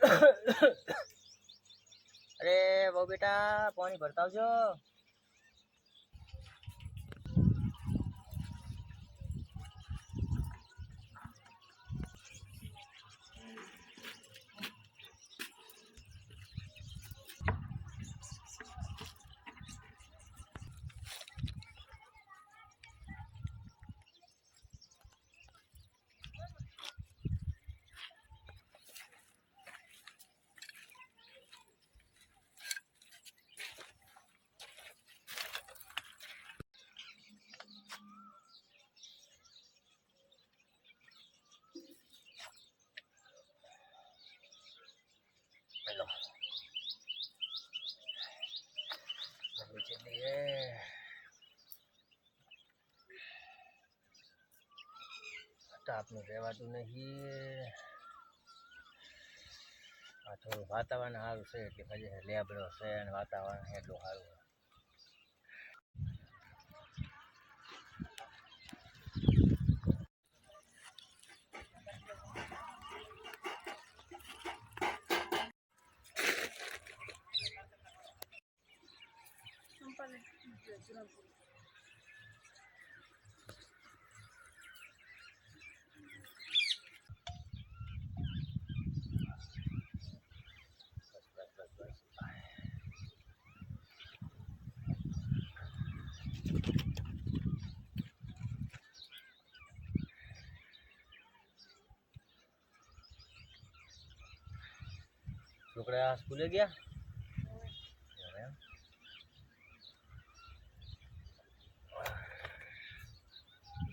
अरे वो बेटा पानी भरता हो जो। हेलो चलिए आपने રહેવાતું નહીં આ થોડું વાતાવરણ સારું છે એટલે પછી લેબડો છે અને વાતાવરણ એટલું સારું છોકરા સ્કૂલે ગયા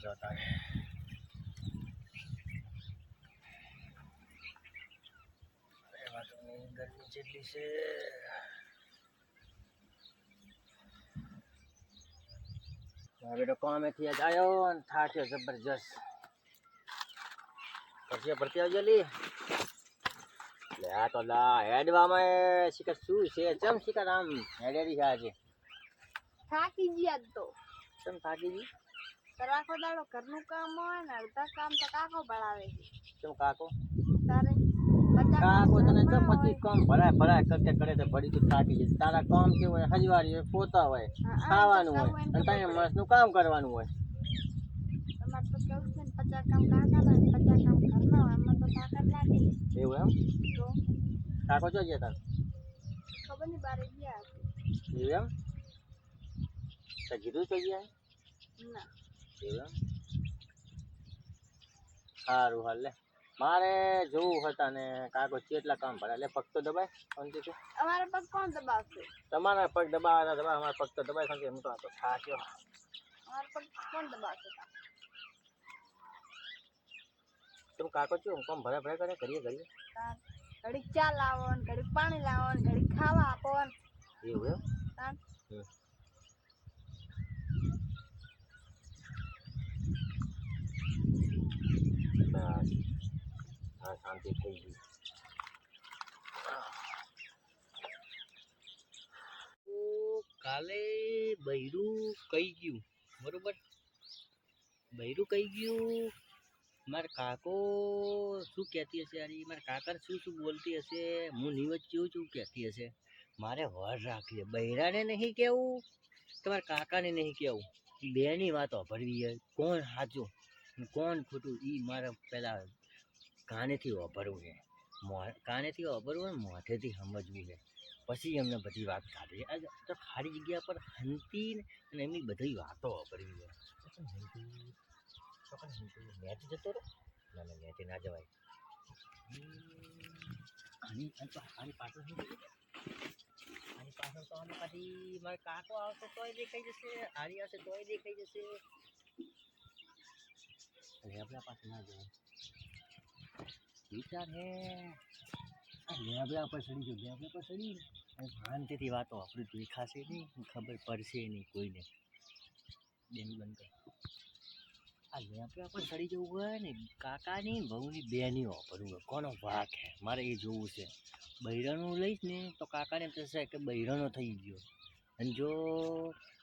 જતા ગરમી જેટલી છે बेटा कामेથી આજ આવ્યો અને થાક્યો જબરજસ્ત પછી ભરતી આવજો લી લે આ તો લા હેડવામાં શિકર શું છે ચમ શિકર આમ હેડેરી છે આજે થાકી ગયા તો ચમ થાકી ગઈ આખો દાડો ઘરનું કામ હોય ને અડધા કામ તો કાકો ભણાવે છે ચમ કાકો તારે કાકો તને ચમ પછી કામ ભરાય કરતે કરે તો ભરી તું થાકી જઈશ તારા કામ કેવું હોય હજવારી હોય પોતા હોય ખાવાનું હોય અને તને માણસનું કામ કરવાનું હોય તમારે તો કેવું છે ને 50 કામ કાકા ના 50 કામ ઘરના હોય એમાં તો તાકાત લાગે એવું એમ તો કાકો જો ગયા તાર ખબર નહીં બારે ગયા એવું એમ તો કીધું તો ગયા ના એવું એમ સારું હાલ લે મારે જોવું હતા ને કાકો કેટલા કામ ભરે એટલે પગ તો દબાય શાંતિથી અમારે પગ કોણ દબાવશે તમારા પગ દબાવવાના દબાવ અમારા પગ તો દબાય શાંતિ હું તો થાક્યો અમારે પગ કોણ દબાવશે તમે કાકો છો કામ ભરે કરે કરીએ ઘડીક ચા લાવો ને ઘડીક પાણી લાવો ને ઘડીક ખાવા આપો ને એવું એમ તાન બસ હા શાંતિ થઈ ગઈ કાલે બૈરું કહી ગયું બરોબર બૈરું કહી ગયું મારા કાકો શું કહેતી હશે યાર મારા કાકાને શું બોલતી હશે હું નિવજ શું કહેતી હશે મારે વર રાખીએ બૈરાને નહીં કહેવું તમારા કાકાને નહીં કહેવું બેની વાતો ભરવી છે કોણ સાચું કોણ ખોટું એ મારે પહેલાં કાનેથી વાપરવું છે કાનેથી વાપરવું ને મોઢેથી સમજવું છે પછી એમને બધી વાત કાઢી તો ખાલી જગ્યા પર હંતી અને એમની બધી વાતો વાપરવી છે મેચ જતો રહો ના મેચ ના જવાય આની પાછળ તો અમે પછી મારે કાકો આવશે તોય દેખાઈ જશે આરી આવશે તોય દેખાઈ જશે લેબડા પાસે ના જવાય વિચાર હે લેબડા પર ચડી ગયો લેબડા પર ચડી અને શાંતિથી વાતો આપણે દેખાશે નહીં ખબર પડશે નહીં કોઈને બેન બંધ કર આ લેબડા પર ચડી જવું હોય ને કાકાની બહુની બેની વાપરવું હોય કોનો વાક હે મારે એ જોવું છે બૈરાનું લઈશ ને તો કાકાને એમ થશે કે બૈરાનો થઈ ગયો અને જો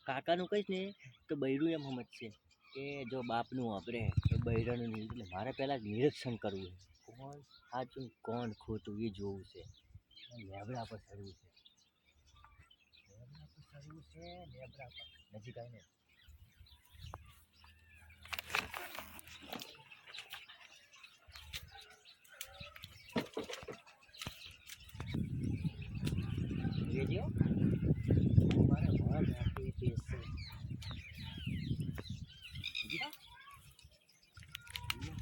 કાકાનું કહીશ ને તો બૈરું એમ સમજશે કે જો બાપનું વાપરે તો બૈરાનું નહીં એટલે મારે પહેલાં નિરીક્ષણ કરવું કોણ સાચું કોણ ખોટું એ જોવું છે. લેબડા પર ચડવું છે. લેબડા પર ચડવું છે. લેબડા પર નજીક આવીને રેડિયો મારે વાત આપી દેશે.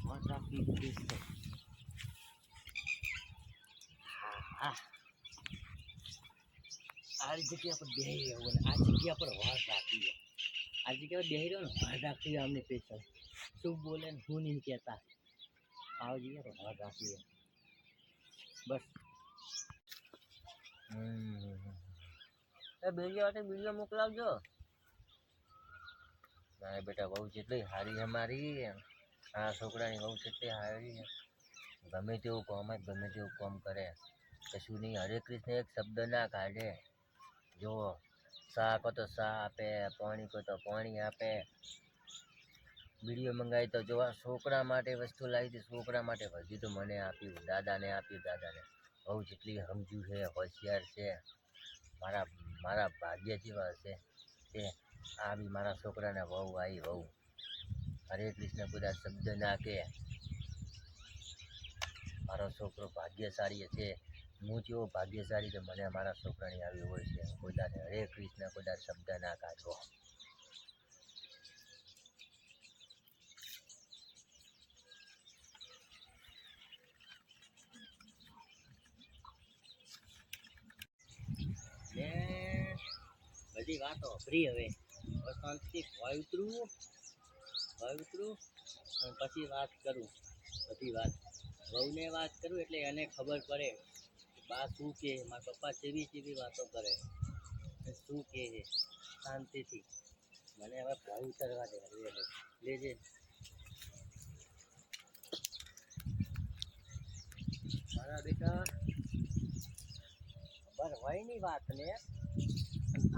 વાત આપી દેશે. હા આ જગ્યા પર બેહી રહ્યો ને આ જગ્યા પર વાત રાખી. આ જગ્યા પર બેહી રહ્યો ને વાત રાખી અમને પેશલ શું બોલે ને શું નહીં કહેતા. આ જગ્યા પર વાત રાખી બસ. એ વિડીયો મોકલાવજો. મારે બેટા બહુ જેટલી સારી છે મારી. આ છોકરાની બહુ જેટલી સારી છે. ગમે તેવું કામ કરે કશું નહીં. હરે કૃષ્ણ એક શબ્દ ના કાઢે. જો સા કહો તો સા આપે, પાણી કહો તો પાણી આપે. વિડીયો મંગાવી તો જો છોકરા માટે વસ્તુ લાવી હતી. છોકરા માટે હજી તો મને આપ્યું, દાદાને બહુ જેટલી સમજુ છે, હોશિયાર છે. મારા ભાગ્ય જેવા છે કે આ બી મારા છોકરાને વહુ આવી વહુ. હરે કૃષ્ણ બધા શબ્દ ના કે મારો છોકરો ભાગ્યશાળી છે. હું જેવો ભાગ્યશાળી કે મને મારા છોકરાની આવી હોય છે. કોદાને હરે કૃષ્ણ કોદા શબ્દ ના કાઢવો. ને બધી વાતો ફ્રી હવે શાંતિથી ભય ઉતરું અને પછી વાત કરું. બધી વાત વહુને વાત કરું એટલે એને ખબર પડે બા શું કહે, મારા પપ્પા કેવી વાતો કરે, શું કહે છે. શાંતિથી મને હવે ભય ઉતરવા દે. લેજે મારા બેટા ખબર હોય ની વાત ને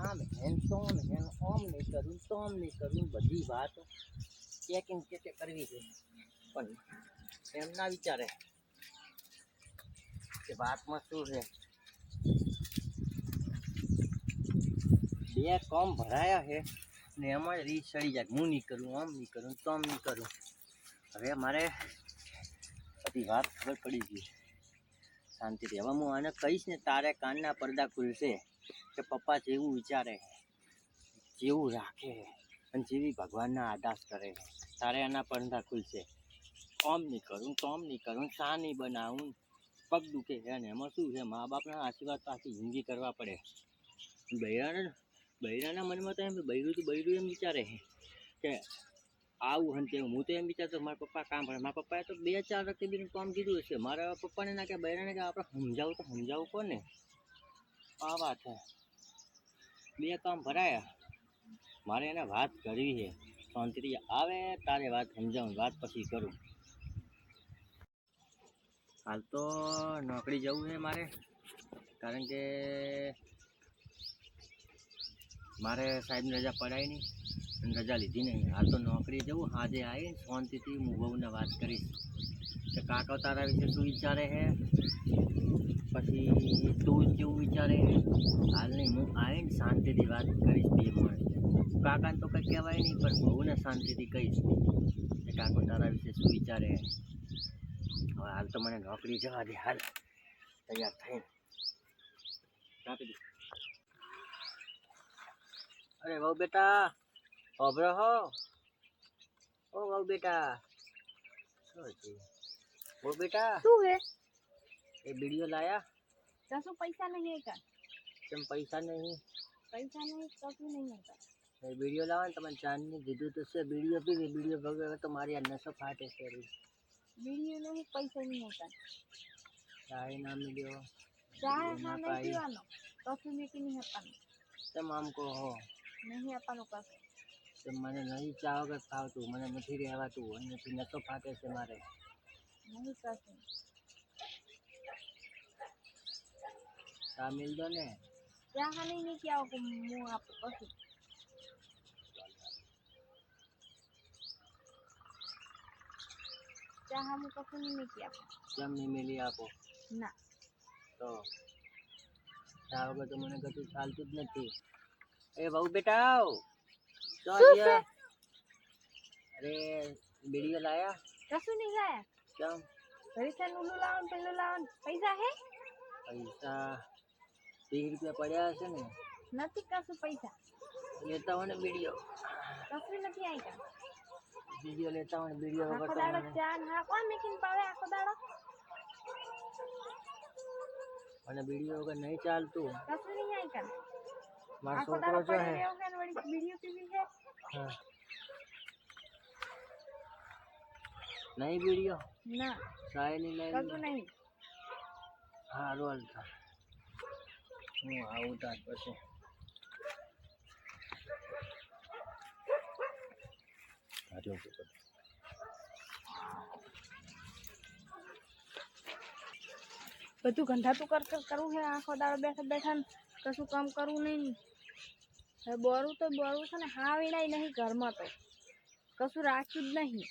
આમ હેન ઓમ નહીં કરું તોમ નહીં કરું. બધી વાત ચેકિંગ કરવી છે પણ એમ ના વિચારે કે વાતમાં શું છે. બે કામ ભરાયા છે ને એમાં રીત ચડી જાય. હું નહીં કરું, આમ નહીં કરું, તોમ નહીં કરું. હવે મારે બધી વાત ખબર પડી ગઈ. શાંતિથી હવે હું આને કહીશ ને તારે કાનના પડદા ખુલશે કે પપ્પા જેવું વિચારે, જેવું રાખે અને જેવી ભગવાનના આદાસ કરે. તારે એના પડદા ખુલશે. આમ નહીં કરું, તોમ નહીં કરું, ચા નહીં બનાવું, પગ દુખે છે ને એમાં શું છે. મા બાપના આશીર્વાદ તો આખી જિંદગી કરવા પડે. બૈરાના મનમાં તો એમ બૈરું એમ વિચારે કે આવું હન તેવું. હું તો એમ વિચારતો મારા પપ્પા કામ કરે. મારા પપ્પાએ તો 2-4 વખતે બી કામ કીધું હશે. મારા પપ્પાને ના કે બૈરાને કે આપણે સમજાવું કોને. આ વાત છે. 2 કામ ભરાયા. મારે એને વાત કરવી છે. શાંતિથી આવે તારે વાત સમજાવું, વાત પછી કરું. હાલ તો નોકરી જવું છે મારે, કારણ કે મારે સાહેબની રજા પડાય નહીં અને રજા લીધી નહીં. હાલ તો નોકરી જવું. આજે આવીને શાંતિથી હું બહુને વાત કરીશ કે કાકા તારા વિશે શું વિચારે છે, પછી તું કેવું વિચારે છે. હાલ નહીં, હું આવીને શાંતિથી વાત કરીશ. 2 માણસ કાકાને તો કંઈ કહેવાય નહીં પણ બહુને શાંતિથી કહીશ કે કાકો તારા વિશે શું વિચારે છે. હવે હાલ તો મને નોકરી જવા દે. હાલ તૈયાર થઈને કાપી દે. અરે વહુ બેટા અભરો હો. ઓ વહુ બેટા વહુ બેટા શું હે એ વિડીયો લાયા. તો શું પૈસા નહીં હતા? તેમ પૈસા નહીં તો શું નહીં હતા? એ વિડીયો લાવો ને તમે ચાંદની કીધું તો છે. વિડીયો પીવી વિડીયો ભગવે તો મારી આ નસો ફાટે છે. વિડીયો નહીં, પૈસા નહીં હતા. ચાય ના મિલ્યો ચા હા નહીં પીવાનો, કશું મેકી નહીં આપવાનું. તેમ આમ કહો નહીં આપવાનું કશું. તો મને નહીં ચા વગર ખાવતું, મને નથી રહેવાતું અને નસો ફાટે છે મારે. નહીં કશું. ચા મિલ દો ને. ચા હા નહીં કે આવો હું આપું કશું. ચા હા હું કશું નહીં કે આપું. કેમ નહીં મેલી આપો ના તો ચા વગર તો મને કશું ચાલતું જ નથી. એ બહુ બેટા આવ તો શું છે? ગયા અરે બીડીઓ લાયા કશું નહીં લાયા. કેમ પૈસા નું લાવવાનું પેલું લાવવાનું પૈસા હે પૈસા 30 રૂપિયા પડ્યા હશે ને નથી કશું પૈસા લેતા હોય ને બીડીઓ કશું નથી આઈતા. બીડીઓ લેતા હોય ને બીડીઓ વગર આખો તો દાડો મને ચા ને હા કોણ મેકીને પાવે આખો દાડો મને બીડીઓ વગર નહીં ચાલતું. કશું નહીં આઈતા. મારો આખો છોકરો દાડો જો પડી હે રહ્યો કે ને વળી બીડીઓ પીવી છે. હા નહીં બીડીઓ ના ચાય નહીં લઈ કશું નહીં. સારું હાલતા હું આવું તાર પછી બધું ગંધાતું કરવું છે આખો દાડો બેઠા બેઠા ને કશું કામ કરવું નહીં. હવે બોરું છે ને હા વીણાય નહીં ઘરમાં તો કશું રાખ્યું જ નહીં.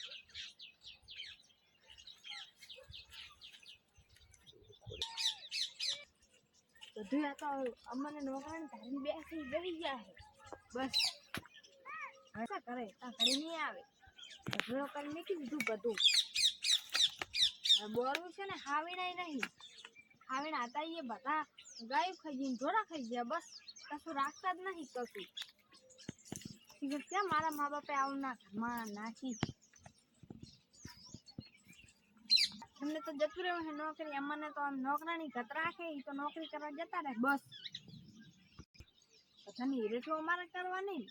બધું આ તો અમને નોકરાને ધારી બેસી ગયા છે બસ. હવે શું કરે આ ઘરે નહીં આવે ભેળો કરી મૂકી દીધું બધું. હવે બોરું છે ને હા વીણાય નહીં. આવીને આતા એ બધા ગાયું ખાઈ જઈને ઢોરા ખાઈ ગયા બસ કશું રાખતા જ નહીં કશું. ત્યાં મારા મા બાપે આવું ના ઘરમાં નાખી એમને તો જતું રહ્યું છે નોકરી. અમને તો આમ નોકરાની ઘત રાખે એ તો નોકરી કરવા જતા રહે બસ. બધાની હીરેઠું અમારે કરવા નહીં.